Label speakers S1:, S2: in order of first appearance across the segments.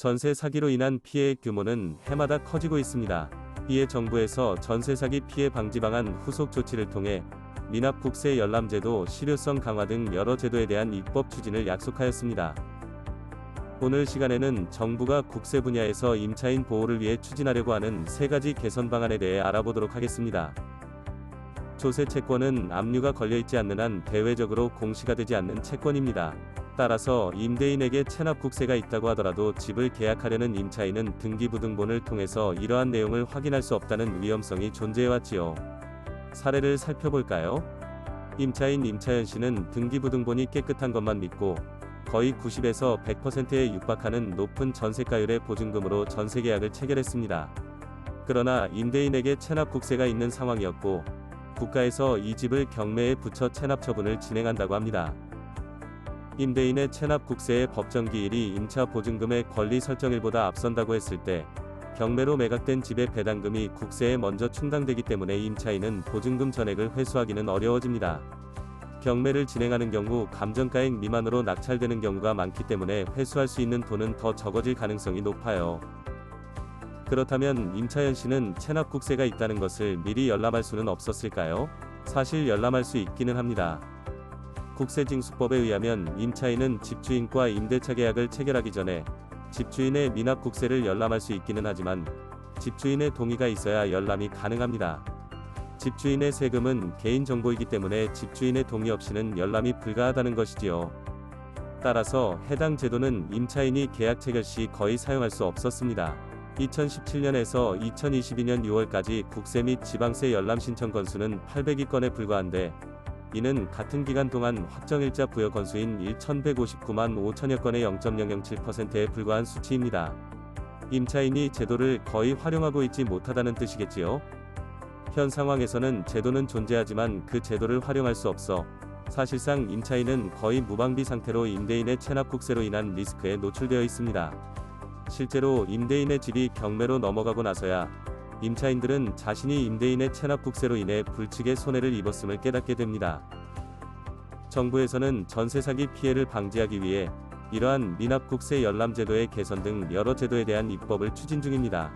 S1: 전세 사기로 인한 피해의 규모는 해마다 커지고 있습니다. 이에 정부에서 전세 사기 피해 방지 방안 후속 조치를 통해 미납 국세 열람제도 실효성 강화 등 여러 제도에 대한 입법 추진을 약속하였습니다. 오늘 시간에는 정부가 국세 분야에서 임차인 보호를 위해 추진하려고 하는 3가지 개선 방안에 대해 알아보도록 하겠습니다. 조세 채권은 압류가 걸려있지 않는 한 대외적으로 공시가 되지 않는 채권입니다. 따라서 임대인에게 체납 국세가 있다고 하더라도 집을 계약하려는 임차인은 등기부등본을 통해서 이러한 내용을 확인할 수 없다는 위험성이 존재해왔지요. 사례를 살펴볼까요? 임차인 임차현 씨는 등기부등본이 깨끗한 것만 믿고 거의 90에서 100%에 육박하는 높은 전세가율의 보증금으로 전세계약을 체결했습니다. 그러나 임대인에게 체납 국세가 있는 상황이었고 국가에서 이 집을 경매에 붙여 체납 처분을 진행한다고 합니다. 임대인의 체납 국세의 법정기일이 임차 보증금의 권리 설정일보다 앞선다고 했을 때 경매로 매각된 집의 배당금이 국세에 먼저 충당되기 때문에 임차인은 보증금 전액을 회수하기는 어려워집니다. 경매를 진행하는 경우 감정가액 미만으로 낙찰되는 경우가 많기 때문에 회수할 수 있는 돈은 더 적어질 가능성이 높아요. 그렇다면 임차현 씨는 체납 국세가 있다는 것을 미리 열람할 수는 없었을까요? 사실 열람할 수 있기는 합니다. 국세징수법에 의하면 임차인은 집주인과 임대차 계약을 체결하기 전에 집주인의 미납 국세를 열람할 수 있기는 하지만 집주인의 동의가 있어야 열람이 가능합니다. 집주인의 세금은 개인정보이기 때문에 집주인의 동의 없이는 열람이 불가하다는 것이지요. 따라서 해당 제도는 임차인이 계약 체결 시 거의 사용할 수 없었습니다. 2017년에서 2022년 6월까지 국세 및 지방세 열람 신청 건수는 800여 건에 불과한데 이는 같은 기간 동안 확정일자 부여 건수인 1159만 5천여 건의 0.007%에 불과한 수치입니다. 임차인이 제도를 거의 활용하고 있지 못하다는 뜻이겠지요. 현 상황에서는 제도는 존재하지만 그 제도를 활용할 수 없어 사실상 임차인은 거의 무방비 상태로 임대인의 체납 국세로 인한 리스크에 노출되어 있습니다. 실제로 임대인의 집이 경매로 넘어가고 나서야 임차인들은 자신이 임대인의 체납 국세로 인해 불측의 손해를 입었음을 깨닫게 됩니다. 정부에서는 전세 사기 피해를 방지하기 위해 이러한 미납 국세 열람 제도의 개선 등 여러 제도에 대한 입법을 추진 중입니다.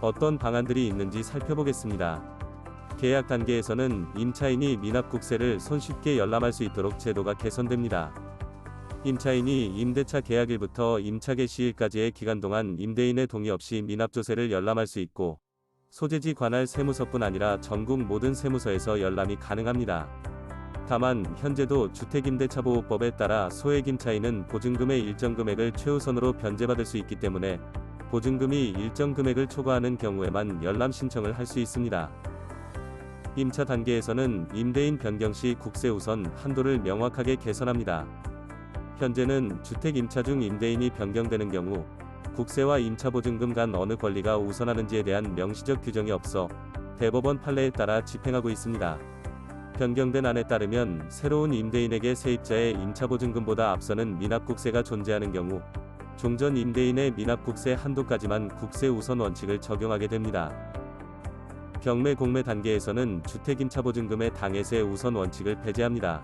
S1: 어떤 방안들이 있는지 살펴보겠습니다. 계약 단계에서는 임차인이 미납 국세를 손쉽게 열람할 수 있도록 제도가 개선됩니다. 임차인이 임대차 계약일부터 임차 개시일까지의 기간 동안 임대인의 동의 없이 미납조세를 열람할 수 있고 소재지 관할 세무서뿐 아니라 전국 모든 세무서에서 열람이 가능합니다. 다만 현재도 주택임대차보호법에 따라 소액임차인은 보증금의 일정 금액을 최우선으로 변제받을 수 있기 때문에 보증금이 일정 금액을 초과하는 경우에만 열람 신청을 할 수 있습니다. 임차 단계에서는 임대인 변경 시 국세 우선 한도를 명확하게 개선합니다. 현재는 주택 임차 중 임대인이 변경되는 경우 국세와 임차보증금 간 어느 권리가 우선하는지에 대한 명시적 규정이 없어 대법원 판례에 따라 집행하고 있습니다. 변경된 안에 따르면 새로운 임대인에게 세입자의 임차보증금보다 앞서는 미납국세가 존재하는 경우 종전 임대인의 미납국세 한도까지만 국세 우선 원칙을 적용하게 됩니다. 경매 공매 단계에서는 주택임차보증금의 당해세 우선 원칙을 배제합니다.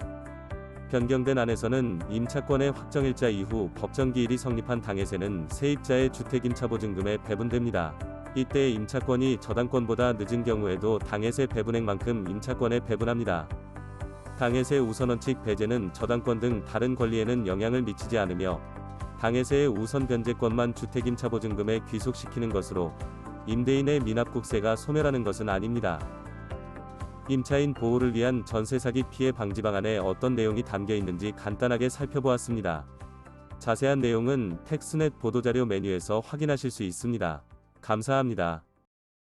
S1: 변경된 안에서는 임차권의 확정일자 이후 법정기일이 성립한 당해세는 세입자의 주택임차보증금에 배분됩니다. 이때 임차권이 저당권보다 늦은 경우에도 당해세 배분액만큼 임차권에 배분합니다. 당해세 우선원칙 배제는 저당권 등 다른 권리에는 영향을 미치지 않으며 당해세의 우선 변제권만 주택임차보증금에 귀속시키는 것으로 임대인의 미납국세가 소멸하는 것은 아닙니다. 임차인 보호를 위한 전세 사기 피해 방지 방안에 어떤 내용이 담겨 있는지 간단하게 살펴보았습니다. 자세한 내용은 텍스넷 보도자료 메뉴에서 확인하실 수 있습니다. 감사합니다.